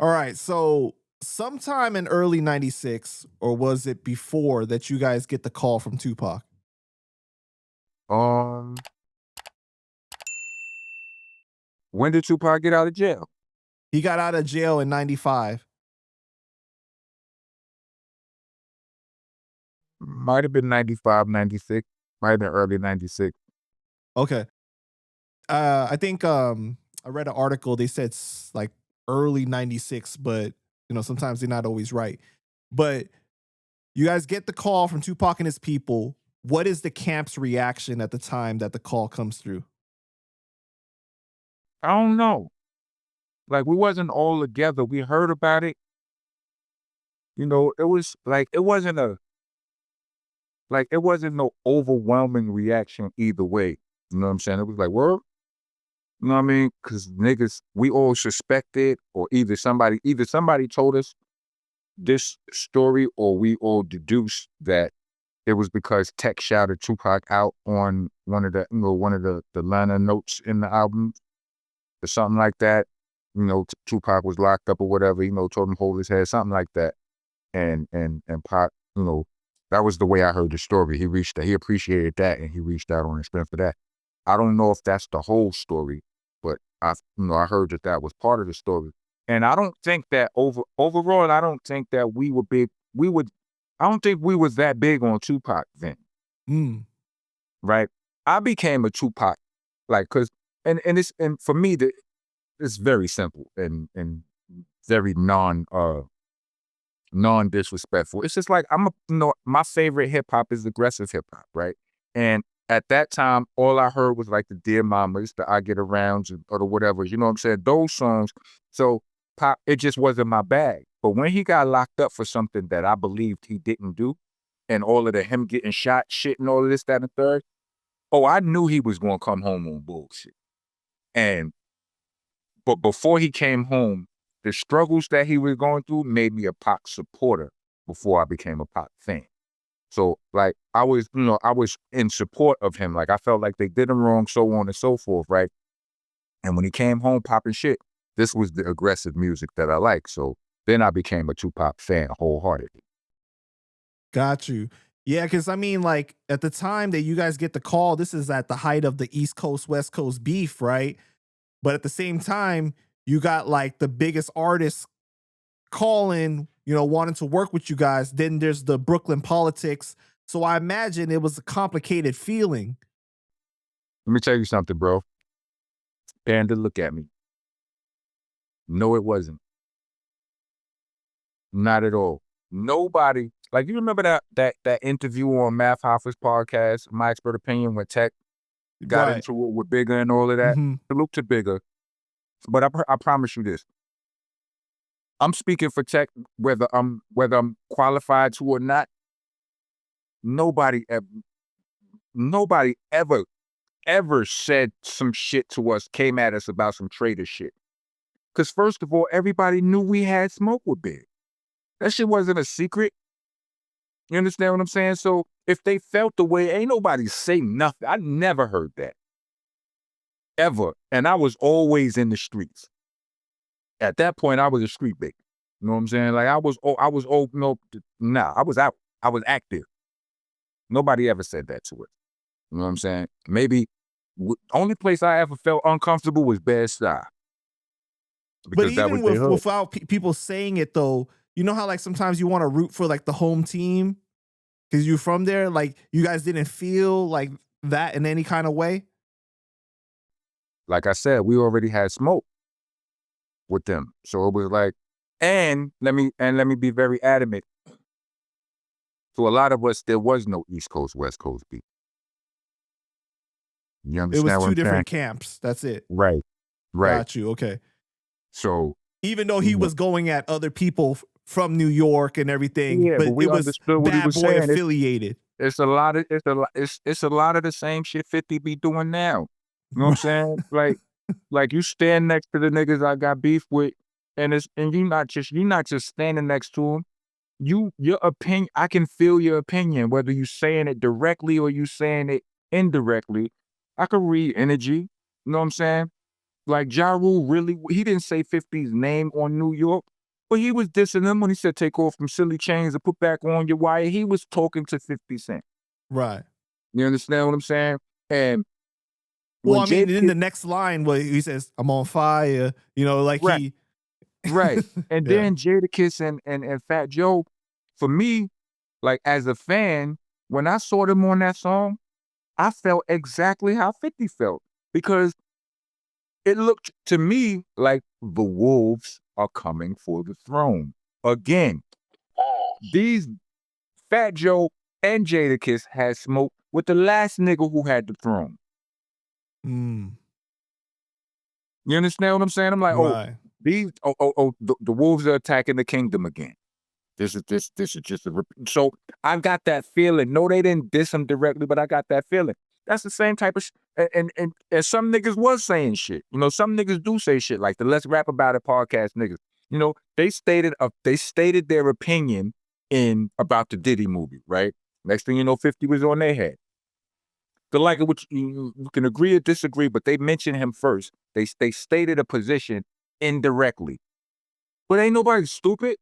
All right. So sometime in early 96, or was it before that you guys get the call from Tupac? Um, when did Tupac get out of jail? He got out of jail in 95. Might have been 95, 96. Might have been early 96. Okay. I think I read an article. They said like early 96, but sometimes they're not always right. But you guys get the call from Tupac and his people. What is the camp's reaction at the time that the call comes through? I don't know. Like, we wasn't all together. We heard about it. It was like, it wasn't no overwhelming reaction either way. You know what I'm saying? It was like, word. You know what I mean? Because niggas, we all suspected, or either somebody told us this story, or we all deduced that it was because Tech shouted Tupac out on one of the liner notes in the album or something like that. Tupac was locked up or whatever, told him hold his head, something like that. And Pac, that was the way I heard the story. He appreciated that, and he reached out on his strength for that. I don't know if that's the whole story, but I heard that was part of the story. And I don't think that overall, I don't think that we were big. I don't think we was that big on Tupac then. Right? I became a Tupac, and for me, it's very simple and very non-disrespectful. It's just like my favorite hip hop is aggressive hip hop, right? And at that time, all I heard was like the Dear Mamas, the I Get Arounds, or the whatever. You know what I'm saying? Those songs. So pop, it just wasn't my bag. But when he got locked up for something that I believed he didn't do, and all of him getting shot, shit, and all of this, that, and the third, I knew he was gonna come home on bullshit. But before he came home, the struggles that he was going through made me a Pac supporter before I became a Pac fan. So like I was in support of him. Like I felt like they did him wrong, so on and so forth, right? And when he came home popping shit, this was the aggressive music that I like. So then I became a Tupac fan wholeheartedly. Got you. Yeah, because I mean, like at the time that you guys get the call, this is at the height of the East Coast, West Coast beef, right? But at the same time, you got like the biggest artists calling, wanting to work with you guys. Then there's the Brooklyn politics. So I imagine it was a complicated feeling. Let me tell you something, bro. Panda, look at me. No, it wasn't. Not at all. Nobody, like, you remember that interview on Math Hoffa's podcast, My Expert Opinion, when Tech got into it with Bigger and all of that? Salute to Bigger. But I promise you this. I'm speaking for Tech, whether I'm qualified to or not. Nobody ever said some shit to us, came at us about some traitor shit. Because first of all, everybody knew we had smoke with Big. That shit wasn't a secret. You understand what I'm saying? So if they felt the way, ain't nobody say nothing. I never heard that. Ever. And I was always in the streets. At that point, I was a street big. You know what I'm saying? Like I was out. I was active. Nobody ever said that to us. You know what I'm saying? Maybe only place I ever felt uncomfortable was Bed-Stuy. But even without people saying it though, you know how like sometimes you want to root for like the home team because you're from there? Like you guys didn't feel like that in any kind of way? Like I said, we already had smoke with them. So it was like, and let me be very adamant. To a lot of us, there was no East Coast, West Coast beef. You understand? It was two different camps. That's it. Right. Got you. Okay. So even though he was going at other people from New York and everything, yeah, but we it was understood what he Bad was Boy saying. affiliated. It's a lot of the same shit 50 be doing now. You know what I'm saying? Like you stand next to the niggas I got beef with, and you're not just standing next to them. Your opinion, I can feel your opinion, whether you saying it directly or you saying it indirectly. I can read energy. You know what I'm saying? Like Ja Rule really, he didn't say 50's name on New York, But he was dissing them when he said, take off them silly chains and put back on your wire. He was talking to 50 Cent. Right. You understand what I'm saying? And Well, when I mean, in Jadakiss, the next line where he says, "I'm on fire," you know, like right, he right. And Yeah. then Jadakiss and Fat Joe, for me, like as a fan, when I saw them on that song, I felt exactly how 50 felt because it looked to me like the wolves are coming for the throne. Again, these Fat Joe and Jadakiss had smoke with the last nigga who had the throne. Mm, You understand what I'm saying? I'm like, oh, right. the wolves are attacking the kingdom again. This is just a so I've got that feeling. No, they didn't diss him directly, but I got that feeling. That's the same type of and some niggas was saying shit. You know, some niggas do say shit like the Let's Rap About It podcast niggas. You know, they stated their opinion in about the Diddy movie, right? Next thing you know, 50 was on their head. The like of which you can agree or disagree, but they mentioned him first. They stated a position indirectly. But ain't nobody stupid.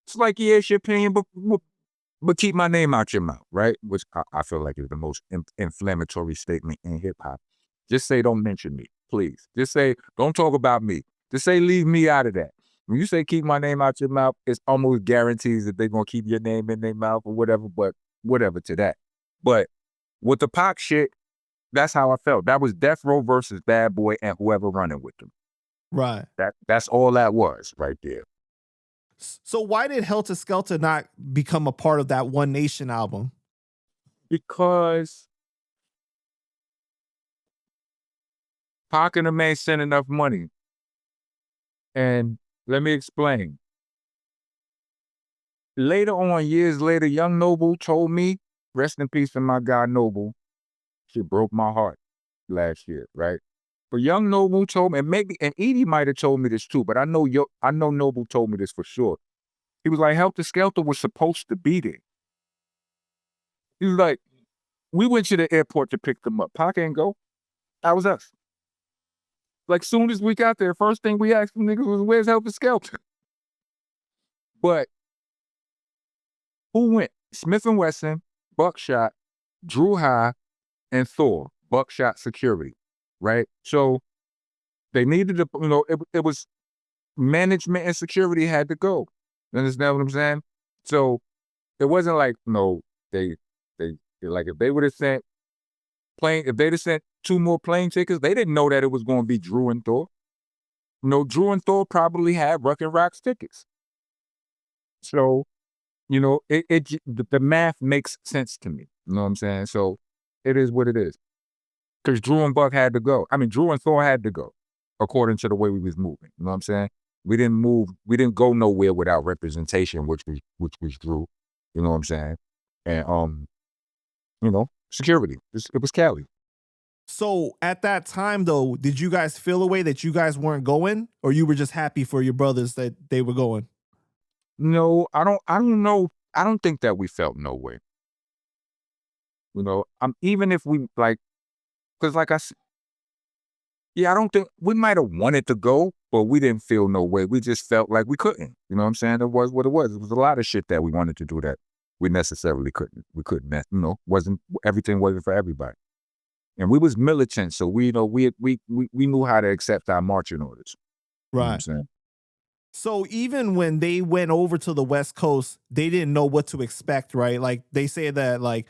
It's like, yeah, it's your opinion, but keep my name out your mouth, right? Which I feel like is the most inflammatory statement in hip hop. Just say, don't mention me, please. Just say, don't talk about me. Just say, leave me out of that. When you say keep my name out your mouth, it's almost guarantees that they're going to keep your name in their mouth or whatever, but whatever to that. But with the Pac shit, that's how I felt. That was Death Row versus Bad Boy and whoever running with them. Right. That's all that was right there. So why did Heltah Skeltah not become a part of that One Nation album? Because Pac and them ain't sent enough money. And let me explain. Later on, years later, Young Noble told me, rest in peace to my guy Noble. She broke my heart last year, right? But Young Noble told me, and Edie might have told me this too, but I know Noble told me this for sure. He was like, Heltah Skeltah was supposed to be there. He was like, we went to the airport to pick them up. Pac ain't go. That was us. Like, soon as we got there, first thing we asked them niggas was, where's Heltah Skeltah? But who went? Smith & Wesson, Buckshot, Drew High, and Thor, Buckshot Security, right? So they needed to, you know, it was management and security had to go. You understand what I'm saying? So it wasn't like, no, they like if they would have sent if they'd have sent 2 more plane tickets, they didn't know that it was going to be Drew and Thor. You know, Drew and Thor probably had Ruckin' Rock's tickets. So, you know, the math makes sense to me. You know what I'm saying? So it is what it is. Because Drew and Buck had to go. I mean, Drew and Thor had to go, according to the way we was moving. You know what I'm saying? We didn't go nowhere without representation, which was Drew. You know what I'm saying? And you know, security. It was Cali. So at that time, though, did you guys feel a way that you guys weren't going, or you were just happy for your brothers that they were going? No, I don't know. I don't think that we felt no way. You know, even if we like, because like I said, yeah, I don't think we might have wanted to go, but we didn't feel no way. We just felt like we couldn't. You know what I'm saying? It was what it was. It was a lot of shit that we wanted to do that we necessarily couldn't. We couldn't. You know, everything wasn't for everybody. And we was militant, so we, you know, we knew how to accept our marching orders. You know what I'm Right. saying? So even when they went over to the West Coast, they didn't know what to expect, right? Like they say that like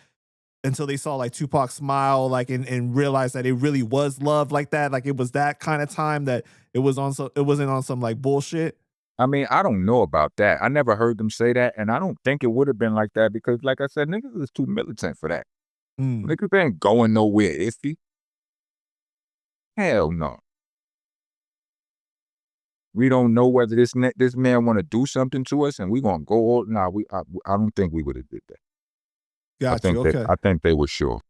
until they saw like 2Pac smile, like and realized that it really was love like that. Like it was that kind of time that it wasn't on some like bullshit. I mean, I don't know about that. I never heard them say that, and I don't think it would have been like that because, like I said, niggas is too militant for that. Mm. Niggas ain't going nowhere iffy. Hell no. We don't know whether this man want to do something to us, and we gonna go. Nah, I don't think we would have did that. Got you. Okay. I think they were sure.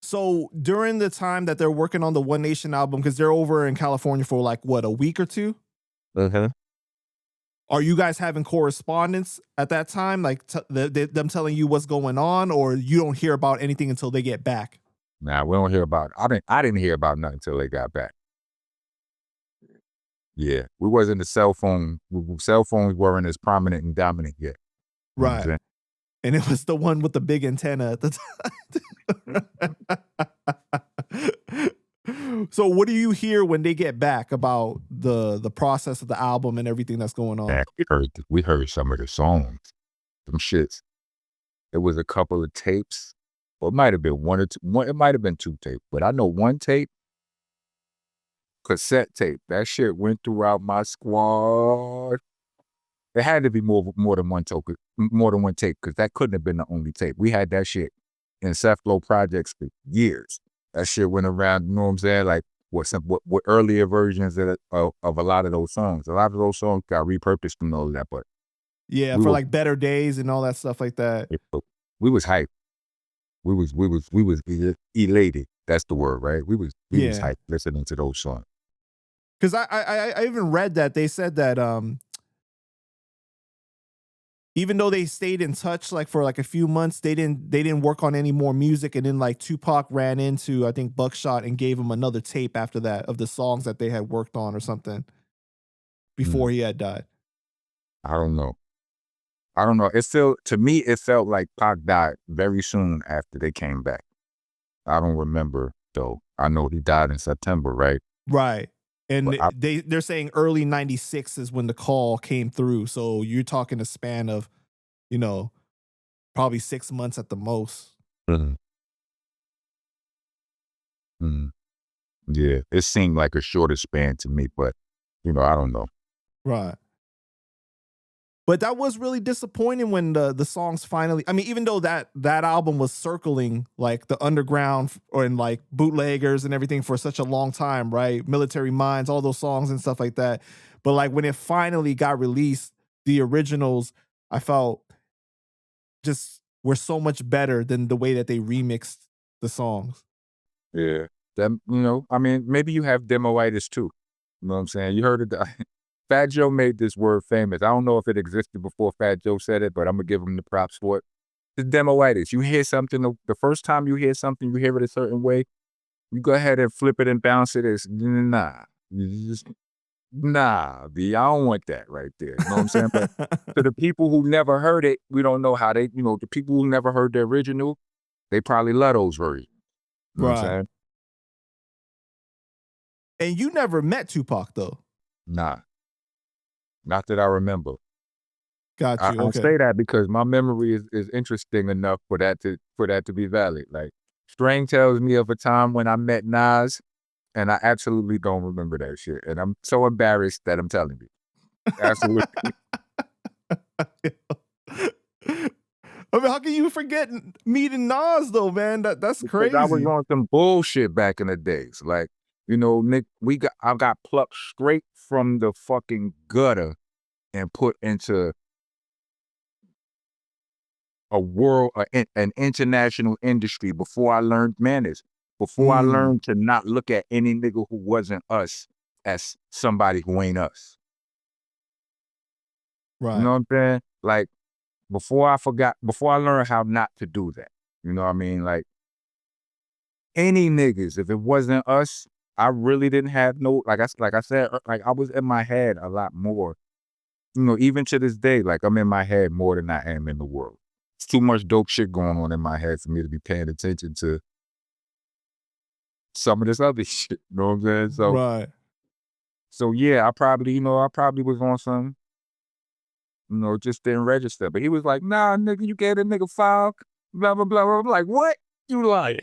So during the time that they're working on the One Nation album, because they're over in California for like what, a week or two? Uh-huh. Are you guys having correspondence at that time, like them telling you what's going on, or you don't hear about anything until they get back? Nah, we don't hear about it. I didn't hear about nothing until they got back. Yeah, we wasn't the cell phone. Cell phones weren't as prominent and dominant yet. You know what I'm Right. saying? And it was the one with the big antenna at the time. So what do you hear when they get back about the process of the album and everything that's going on? Man, we heard some of the songs, some shits. It was a couple of tapes, or it might have been one or two. It might have been two tapes, but I know one tape, cassette tape. That shit went throughout my squad. It had to be more than one tape, because that couldn't have been the only tape. We had that shit in Seth Flow projects for years. That shit went around. You know what I'm saying? Like what earlier versions of a lot of those songs. A lot of those songs got repurposed and all of that, but Yeah, we for were like Better Days and all that stuff like that. we was hyped. We was elated. That's the word, right? We was Yeah. hyped listening to those songs. Because I even read that they said that even though they stayed in touch like for like a few months, they didn't work on any more music, and then like Tupac ran into I think Buckshot and gave him another tape after that of the songs that they had worked on or something before he had died. I don't know. It still, to me, it felt like Pac died very soon after they came back. I don't remember though. I know he died in September, right? Right. And But they're saying early 96 is when the call came through. So you're talking a span of, you know, probably 6 months at the most. Yeah, it seemed like a shorter span to me, but I don't know. Right. But that was really disappointing when the songs finally, I mean, even though that album was circling like the underground and like bootleggers and everything for such a long time, right? Military Minds, all those songs and stuff like that. But like when it finally got released, the originals, I felt just were so much better than the way that they remixed the songs. Yeah. I mean, maybe you have demoitis too. You know what I'm saying? You heard it. Fat Joe made this word famous. I don't know if it existed before Fat Joe said it, but I'm gonna give him the props for it. It's demoitis. You hear something, the first time you hear something, you hear it a certain way, you go ahead and flip it and bounce it. It's nah. You just, nah, B, I don't want that right there. You know what I'm saying? But to the people who never heard it, we don't know how they, the people who never heard the original, they probably love those versions. You know what I'm Right. saying? And you never met Tupac though. Nah. Not that I remember. Got you. I Okay. say that because my memory is interesting enough for that to be valid. Like Strang tells me of a time when I met Nas, and I absolutely don't remember that shit. And I'm so embarrassed that I'm telling you. Absolutely. I mean, how can you forget meeting Nas though, man? That's Because I was crazy. on some bullshit back in the days. Like, Nick, I got plucked straight from the fucking gutter and put into a world, an international industry before I learned manners, before I learned to not look at any nigga who wasn't us as somebody who ain't us. Right. You know what I'm saying? Like, before I learned how not to do that. You know what I mean? Like, any niggas, if it wasn't us, I really didn't have no, like I said, like I was in my head a lot more. Even to this day, like I'm in my head more than I am in the world. It's too much dope shit going on in my head for me to be paying attention to some of this other shit. You know what I'm saying? Right. So yeah, I probably was on some, just didn't register. But he was like, nah, nigga, you gave that nigga 5, blah, blah, blah. I'm like, what? You lying.